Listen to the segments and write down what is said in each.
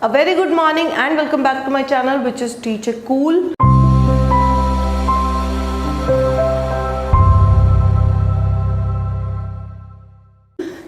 A very good morning and welcome back to my channel, which is Teacher Cool.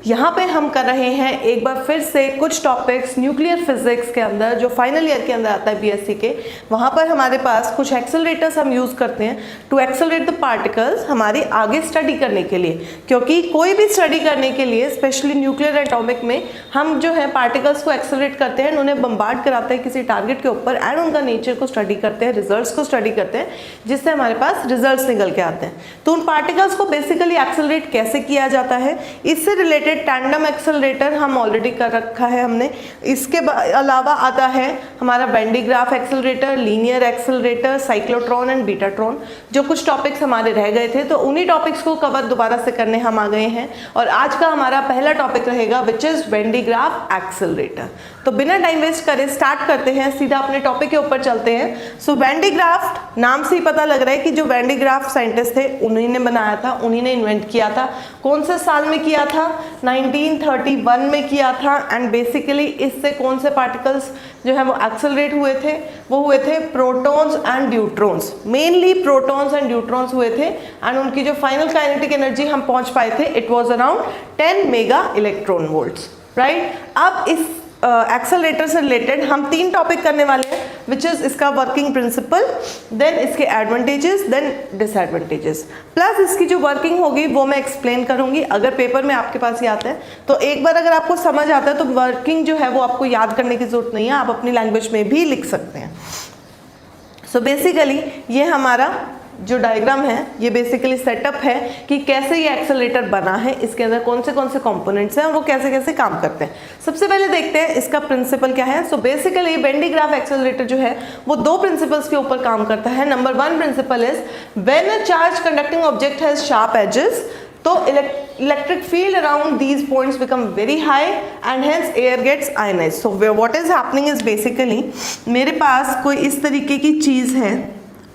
यहाँ पे हम कर रहे हैं एक बार फिर से कुछ टॉपिक्स न्यूक्लियर फिजिक्स के अंदर जो फाइनल ईयर के अंदर आता है बीएससी के। वहाँ पर हमारे पास कुछ एक्सेलरेटर्स हम यूज़ करते हैं टू एक्सेलरेट द पार्टिकल्स हमारी आगे स्टडी करने के लिए, क्योंकि कोई भी स्टडी करने के लिए स्पेशली न्यूक्लियर एटॉमिक में हम जो है पार्टिकल्स को एक्सेलरेट करते हैं, उन्हें बम्बार्ड कराते हैं किसी टारगेट के ऊपर एंड उनका नेचर को स्टडी करते हैं, रिजल्ट्स को स्टडी करते हैं, जिससे हमारे पास रिजल्ट्स निकल के आते हैं। तो उन पार्टिकल्स को बेसिकली एक्सेलरेट कैसे किया जाता है, इससे रिलेटेड टैंडम एक्सेलरेटर हम ऑलरेडी कर रखा है हमने। इसके अलावा आता है हमारा when D Graaff accelerator, linear accelerator, cyclotron and betatron, जो कुछ टॉपिक्स हमारे रह गए थे, तो उन्हीं टॉपिक्स को कवर दोबारा से करने हम आ गए हैं। और आज का हमारा पहला टॉपिक रहेगा which is when D Graaff accelerator. तो बिना टाइम वेस्ट करे स्टार्ट करते हैं, सीधा अपने टॉपिक के ऊपर चलते हैं। सो वेन डी ग्राफ नाम से ही पता लग रहा है कि जो वेन डी ग्राफ साइंटिस्ट थे उन्हीं ने बनाया था, उन्हीं ने इन्वेंट किया था। कौन से साल में किया था? 1931 में किया था। एंड बेसिकली इससे कौन से पार्टिकल्स जो है वो एक्सेलरेट हुए थे? वो हुए थे protons and neutrons, mainly protons and neutrons हुए थे। एंड उनकी जो फाइनल काइनेटिक एनर्जी हम पहुंच पाए थे, it was around 10 mega electron volts, right. अब इस एक्सेलरेटर से रिलेटेड हम 3 टॉपिक करने वाले हैं, विच इज इसका वर्किंग प्रिंसिपल, देन इसके एडवांटेजेस, देन डिसएडवांटेजेस, प्लस इसकी जो वर्किंग होगी वो मैं एक्सप्लेन करूंगी। अगर पेपर में आपके पास ये आता है तो एक बार अगर आपको समझ आता है तो वर्किंग जो है वो आपको याद करने की जरूरत नहीं है, आप अपनी लैंग्वेज में भी लिख सकते हैं। सो बेसिकली ये हमारा जो डायग्राम है ये बेसिकली सेटअप है कि कैसे ये एक्सेलरेटर बना है, इसके अंदर कौन से कंपोनेंट्स हैं और वो कैसे कैसे काम करते हैं। सबसे पहले देखते हैं इसका प्रिंसिपल क्या है। So basically when D Graaff accelerator जो है वो 2 प्रिंसिपल्स के ऊपर काम करता है। Number 1 principle is when a charge conducting object has sharp edges, तो electric field around these points become very high and hence air gets ionized. So what is happening is basically मेरे पास कोई इस तरीके की चीज़ है,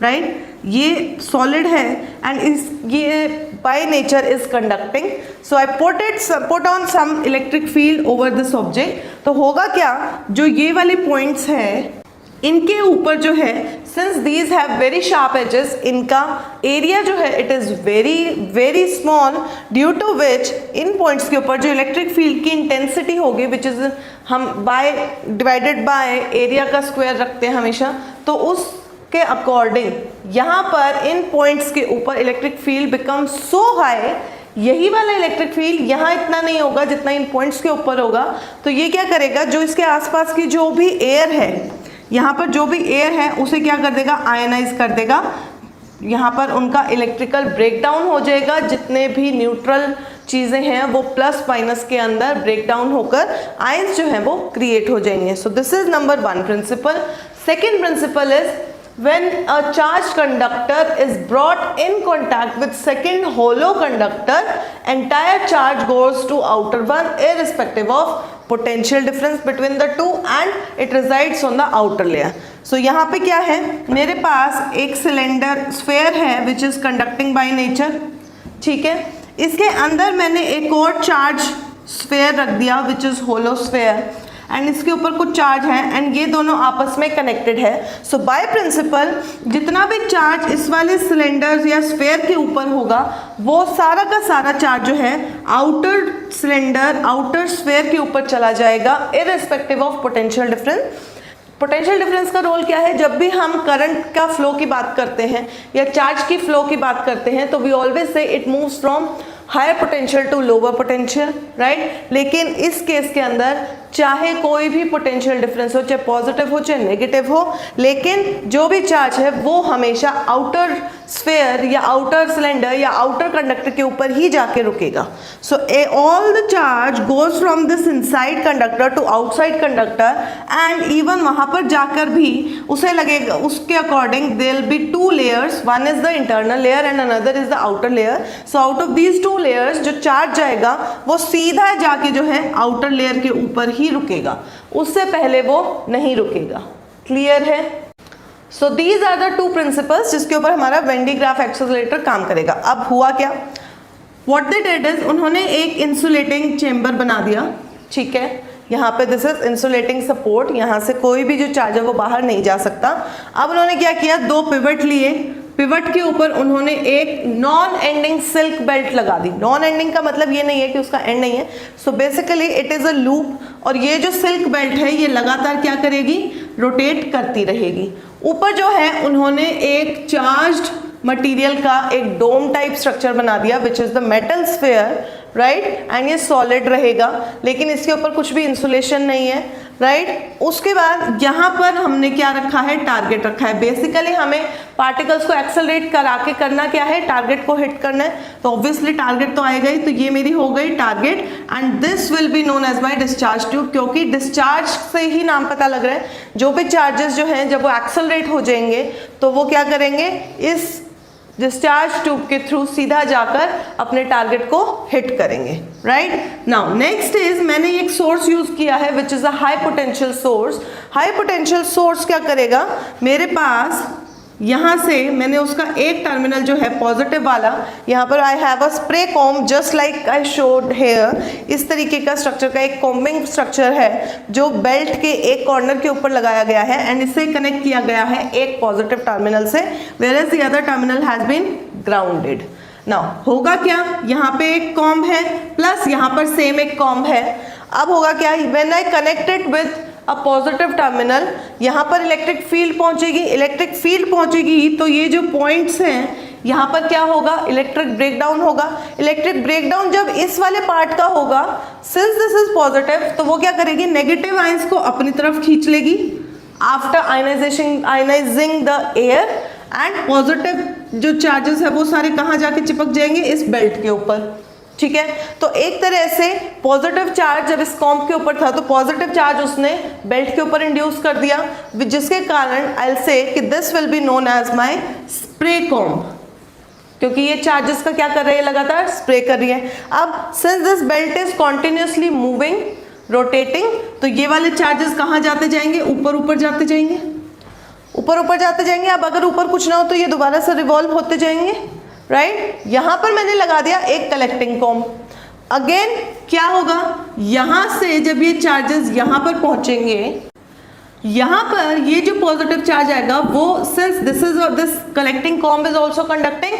राइट, ये solid है and ये by nature is conducting. So I put on some electric field over this object. तो होगा क्या, जो ये वाले पॉइंट्स हैं इनके ऊपर जो है, since these have very sharp edges, इनका एरिया जो है it is very very small, due to which इन पॉइंट्स के ऊपर जो इलेक्ट्रिक फील्ड की इंटेंसिटी होगी, विच इज़ हम डिवाइडेड बाय एरिया का स्क्वायर रखते हैं हमेशा, तो उस के अकॉर्डिंग यहाँ पर इन पॉइंट्स के ऊपर electric field become so high. यही वाला इलेक्ट्रिक फील्ड यहाँ इतना नहीं होगा जितना इन पॉइंट्स के ऊपर होगा। तो ये क्या करेगा, जो इसके आसपास की जो भी एयर है, यहाँ पर जो भी एयर है उसे क्या कर देगा, आयनाइज कर देगा। यहाँ पर उनका इलेक्ट्रिकल ब्रेकडाउन हो जाएगा, जितने भी न्यूट्रल चीज़ें हैं वो प्लस माइनस के अंदर ब्रेकडाउन होकर आयंस जो है वो क्रिएट हो जाएंगे। So this is number 1 principle. Second principle is when a charged conductor is brought in contact with second hollow conductor, entire charge goes to outer one irrespective of potential difference between the two and it resides on the outer layer. So यहाँ पे क्या है, मेरे पास एक cylinder sphere है which is conducting by nature, ठीक है। इसके अंदर मैंने एक और चार्ज स्फेयर रख दिया which is hollow sphere, and इसके ऊपर कुछ चार्ज है एंड ये दोनों आपस में कनेक्टेड है। सो बाय प्रिंसिपल जितना भी चार्ज इस वाले सिलेंडर या स्फेयर के ऊपर होगा वो सारा का सारा चार्ज जो है आउटर सिलेंडर आउटर स्फेयर के ऊपर चला जाएगा, irrespective of potential difference. Potential difference का रोल क्या है, जब भी हम करंट का फ्लो की बात करते हैं या चार्ज की फ्लो की बात करते हैं तो we always say it moves from higher potential to lower potential, right. लेकिन इस केस के अंदर चाहे कोई भी पोटेंशियल डिफरेंस हो, चाहे पॉजिटिव हो चाहे नेगेटिव हो, लेकिन जो भी चार्ज है वो हमेशा आउटर स्फेयर या आउटर सिलेंडर या आउटर कंडक्टर के ऊपर ही जाके रुकेगा। So all the charge goes from this inside conductor to outside conductor and even वहाँ पर जाकर भी उसे लगेगा, उसके according there will be 2 layers, one is the internal layer and another is the outer layer. So out of these 2 layers जो charge जाएगा वो सीधा जाके जो है आउटर लेयर के ऊपर ही रुकेगा, उससे पहले वो नहीं रुकेगा। क्लियर है? So these are the 2 principles जिसके ऊपर हमारा वेन डी ग्राफ एक्सेलरेटर काम करेगा। अब हुआ क्या, व्हाट दे डिड इज उन्होंने एक इंसुलेटिंग चेम्बर बना दिया, ठीक है। यहाँ पे दिस इज इंसुलेटिंग सपोर्ट, यहाँ से कोई भी जो चार्ज है वो बाहर नहीं जा सकता। अब उन्होंने क्या किया, 2 पिवट लिए, पिवट के ऊपर उन्होंने एक नॉन एंडिंग सिल्क बेल्ट लगा दी। नॉन एंडिंग का मतलब ये नहीं है कि उसका एंड नहीं है, so basically it is a loop, और ये जो सिल्क बेल्ट है ये लगातार क्या करेगी, रोटेट करती रहेगी। ऊपर जो है उन्होंने एक चार्ज्ड मटेरियल का एक डोम टाइप स्ट्रक्चर बना दिया which is the metal sphere, right, and ये सॉलिड रहेगा, लेकिन इसके ऊपर कुछ भी इंसुलेशन नहीं है, राइट। उसके बाद यहाँ पर हमने क्या रखा है, टारगेट रखा है। बेसिकली हमें पार्टिकल्स को एक्सेलरेट करा के करना क्या है, टारगेट को हिट करना है, तो ऑब्वियसली टारगेट तो आएगा ही, तो ये मेरी हो गई target, and this will be known as my discharge tube, क्योंकि डिस्चार्ज से ही नाम पता लग रहा है, जो भी चार्जेस जो हैं जब वो एक्सेलरेट हो जाएंगे तो वो क्या करेंगे, इस डिस्चार्ज ट्यूब के थ्रू सीधा जाकर अपने टारगेट को हिट करेंगे, राइट। नाउ नेक्स्ट इज, मैंने एक सोर्स यूज किया है which is a high potential source. High potential source क्या करेगा, मेरे पास यहाँ से मैंने उसका एक टर्मिनल जो है पॉजिटिव वाला, यहाँ पर I have a spray comb just like I showed here, इस तरीके का स्ट्रक्चर का एक कॉम्बिंग स्ट्रक्चर है जो बेल्ट के एक कॉर्नर के ऊपर लगाया गया है, एंड इसे कनेक्ट किया गया है एक पॉजिटिव टर्मिनल से, whereas the other terminal has been grounded. Now होगा क्या, यहाँ पे एक कॉम्ब है प्लस यहाँ पर सेम एक कॉम्ब है। अब होगा क्या, when I connected with a positive terminal, यहाँ पर इलेक्ट्रिक फील्ड पहुँचेगी, इलेक्ट्रिक फील्ड पहुँचेगी तो ये जो पॉइंट्स हैं यहाँ पर क्या होगा, इलेक्ट्रिक ब्रेकडाउन होगा। इलेक्ट्रिक ब्रेकडाउन जब इस वाले पार्ट का होगा, सिंस दिस इज पॉजिटिव, तो वो क्या करेगी, नेगेटिव आयंस को अपनी तरफ खींच लेगी after ionising the air, and positive जो चार्जेस है वो सारे कहाँ जाके चिपक जाएंगे, इस बेल्ट के ऊपर, ठीक है। तो एक तरह से पॉजिटिव चार्ज जब इस कॉम्ब के ऊपर था तो पॉजिटिव चार्ज उसने बेल्ट के ऊपर इंड्यूस कर दिया, जिसके कारण आई विल से कि this will be known as my spray comb, क्योंकि ये चार्जेस का क्या कर रही है, लगातार स्प्रे कर रही है। अब since this belt is continuously moving, rotating, तो ये वाले चार्जेस कहाँ जाते जाएंगे, ऊपर ऊपर जाते जाएंगे, ऊपर ऊपर जाते जाएंगे। अब अगर ऊपर कुछ ना हो तो ये दोबारा से रिवॉल्व होते जाएंगे, राइट। यहाँ पर मैंने लगा दिया एक कलेक्टिंग कॉम्ब। अगेन क्या होगा, यहाँ से जब ये चार्जेस यहाँ पर पहुंचेंगे, यहाँ पर ये जो पॉजिटिव चार्ज आएगा वो, since this collecting comb is also conducting,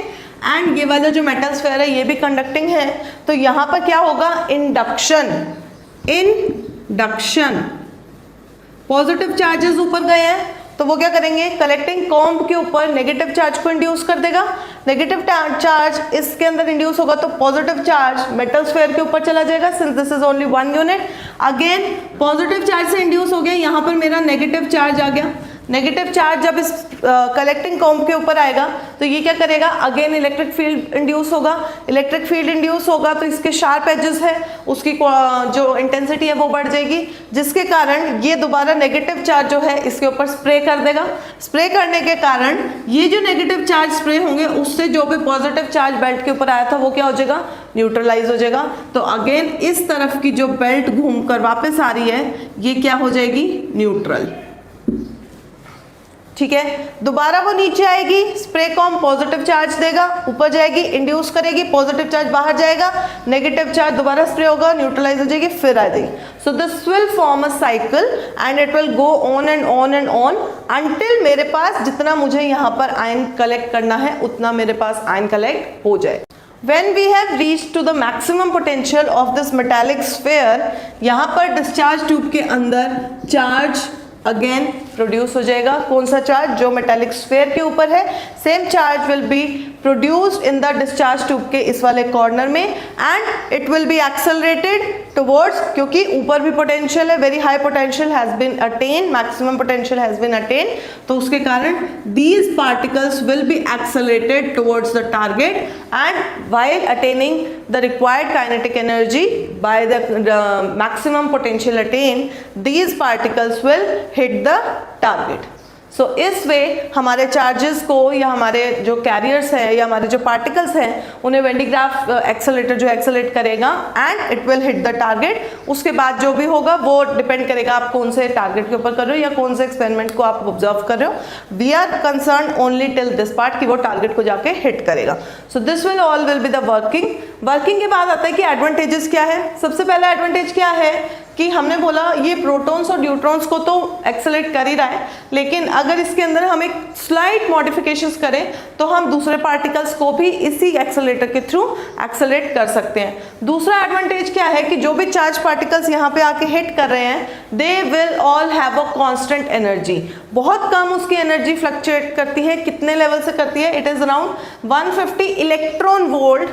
and ये वाला जो मेटल स्फीयर है ये भी कंडक्टिंग है, तो यहाँ पर क्या होगा, इंडक्शन। पॉजिटिव चार्जेस ऊपर गए हैं तो वो क्या करेंगे, कलेक्टिंग कॉम्ब के ऊपर नेगेटिव चार्ज को इंड्यूस कर देगा। नेगेटिव चार्ज इसके अंदर इंड्यूस होगा तो पॉजिटिव चार्ज मेटल स्फीयर के ऊपर चला जाएगा, since this is only 1 unit. Again positive charge से इंड्यूस हो गया, यहाँ पर मेरा नेगेटिव चार्ज आ गया। नेगेटिव चार्ज जब इस कलेक्टिंग कॉम्ब के ऊपर आएगा तो ये क्या करेगा, अगेन इलेक्ट्रिक फील्ड इंड्यूस होगा। इलेक्ट्रिक फील्ड इंड्यूस होगा तो इसके शार्प एजेस है, उसकी जो इंटेंसिटी है वो बढ़ जाएगी, जिसके कारण ये दोबारा नेगेटिव चार्ज जो है इसके ऊपर स्प्रे कर देगा। स्प्रे करने के कारण ये जो नेगेटिव चार्ज स्प्रे होंगे उससे जो भी पॉजिटिव चार्ज बेल्ट के ऊपर आया था वो क्या हो जाएगा, न्यूट्रलाइज हो जाएगा। तो अगेन इस तरफ की जो बेल्ट घूमकर वापस आ रही है ये क्या हो जाएगी, न्यूट्रल, ठीक है। दोबारा वो नीचे आएगी, स्प्रे कॉम्ब पॉजिटिव चार्ज देगा, ऊपर जाएगी, इंड्यूस करेगी, पॉजिटिव चार्ज बाहर जाएगा, नेगेटिव चार्ज दोबारा स्प्रे होगा, न्यूट्रलाइज हो जाएगी, फिर आ जाएगी। सो this will form a cycle and it will go on and on and on until मेरे पास जितना मुझे यहाँ पर आयन कलेक्ट करना है उतना मेरे पास आयन कलेक्ट हो जाए। When we have reached to the maximum potential of this metallic sphere, यहाँ पर डिस्चार्ज ट्यूब के अंदर चार्ज अगेन प्रोड्यूस हो जाएगा। कौन सा चार्ज, जो मेटालिक स्फीयर के ऊपर है, same charge will be produced in the discharge tube के इस वाले कॉर्नर में, and it will be accelerated towards, क्योंकि ऊपर भी पोटेंशियल है, very high potential has been attain, maximum potential has been attain, तो उसके कारण these particles will be accelerated towards the target, and while attaining the required kinetic energy by the maximum potential attain, these particles will hit the target. सो इस वे हमारे charges को या हमारे जो carriers हैं या हमारे जो पार्टिकल्स हैं उन्हें वेन डी ग्राफ एक्सेलरेटर जो एक्सेलरेट करेगा and it will hit the target. उसके बाद जो भी होगा वो डिपेंड करेगा आप कौन से टारगेट के ऊपर कर रहे हो या कौन से एक्सपेरिमेंट को आप ऑब्जर्व कर रहे हो। We are concern only till this part कि वो टारगेट को जाके हिट करेगा। So this will all will be the working working के बाद आता है कि एडवांटेजेस क्या है। सबसे पहला एडवांटेज क्या है कि हमने बोला ये प्रोटॉन्स और न्यूट्रॉन्स को तो एक्सेलरेट कर ही रहा है, लेकिन अगर इसके अंदर हम एक स्लाइट मॉडिफिकेशंस करें तो हम दूसरे पार्टिकल्स को भी इसी एक्सेलरेटर के थ्रू एक्सेलरेट कर सकते हैं। दूसरा एडवांटेज क्या है कि जो भी चार्ज पार्टिकल्स यहाँ पे आके हिट कर रहे हैं, they will all have a constant energy. बहुत कम उसकी एनर्जी फ्लक्चुएट करती है। कितने लेवल से करती है? It is around 150 electron volt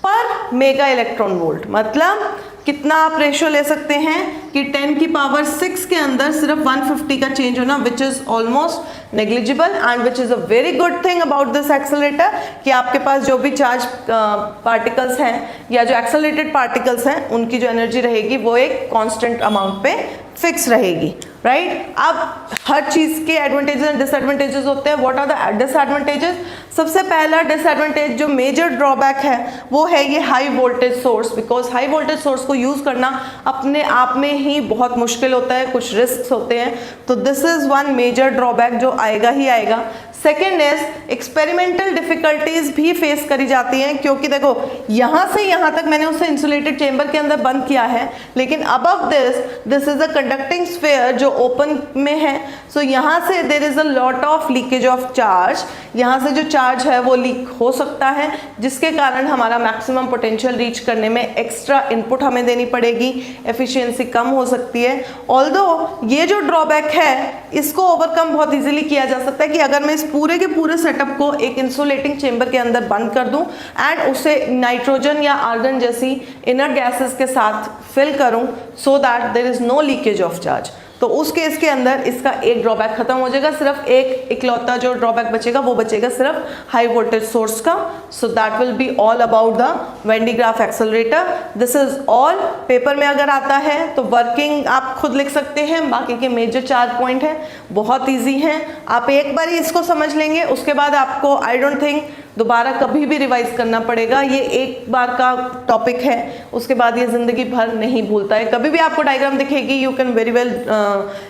पर मेगा इलेक्ट्रॉन वोल्ट। मतलब कितना आप रेशियो ले सकते हैं कि 10 की पावर 6 के अंदर सिर्फ 150 का चेंज होना, which is almost negligible and which is a very good thing about this accelerator कि आपके पास जो भी चार्ज पार्टिकल्स हैं या जो एक्सेलरेटेड पार्टिकल्स हैं उनकी जो एनर्जी रहेगी वो एक कांस्टेंट अमाउंट पे फिक्स रहेगी, राइट। अब हर चीज़ के एडवांटेजेस एंड डिसएडवांटेजेस होते हैं। What are the disadvantages? सबसे पहला डिसएडवांटेज जो मेजर ड्रॉबैक है वो है ये high voltage source, because high voltage source को यूज़ करना अपने आप में ही बहुत मुश्किल होता है, कुछ रिस्क होते हैं, तो this is one major drawback जो आएगा ही आएगा। सेकेंड इज एक्सपेरिमेंटल डिफिकल्टीज भी फेस करी जाती हैं, क्योंकि देखो यहाँ से यहाँ तक मैंने उसे इंसुलेटेड चेंबर के अंदर बंद किया है, लेकिन above this is a conducting sphere जो ओपन में है। सो यहाँ से there is a lot of leakage of charge. यहाँ से जो चार्ज है वो लीक हो सकता है, जिसके कारण हमारा मैक्सिमम पोटेंशियल रीच करने में एक्स्ट्रा इनपुट हमें देनी पड़ेगी, एफिशिएंसी कम हो सकती है। ऑल्दो ये जो ड्रॉबैक है इसको ओवरकम बहुत इजीली किया जा सकता है कि अगर मैं इस पूरे के पूरे सेटअप को एक इंसुलेटिंग चेंबर के अंदर बंद कर दूं एंड उसे नाइट्रोजन या आर्गन जैसी इनर गैसेस के साथ फिल करूं so that there is no leakage of charge, तो उस केस के अंदर इसका एक ड्रॉबैक खत्म हो जाएगा। सिर्फ एक इकलौता जो ड्रॉबैक बचेगा वो बचेगा सिर्फ हाई वोल्टेज सोर्स का। So that will be all about the Van de Graaff accelerator. This is all. Paper में अगर आता है तो वर्किंग आप खुद लिख सकते हैं, बाकी के मेजर 4 पॉइंट हैं, बहुत ईजी हैं। आप एक बार ही इसको समझ लेंगे, उसके बाद आपको आई डोंट थिंक दोबारा कभी भी रिवाइज करना पड़ेगा। ये एक बार का टॉपिक है, उसके बाद ये जिंदगी भर नहीं भूलता है। कभी भी आपको डायग्राम दिखेगी, you can very well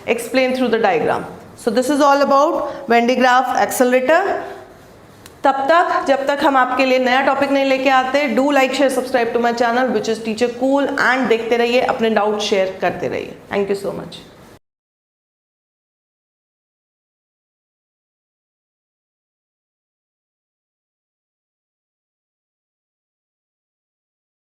explain through the diagram. So this is all about when de Graaff accelerator. तब तक जब तक हम आपके लिए नया टॉपिक नहीं लेके आते, do like share subscribe to my channel which is teacher cool, and देखते रहिए, अपने डाउट शेयर करते रहिए। Thank you so much.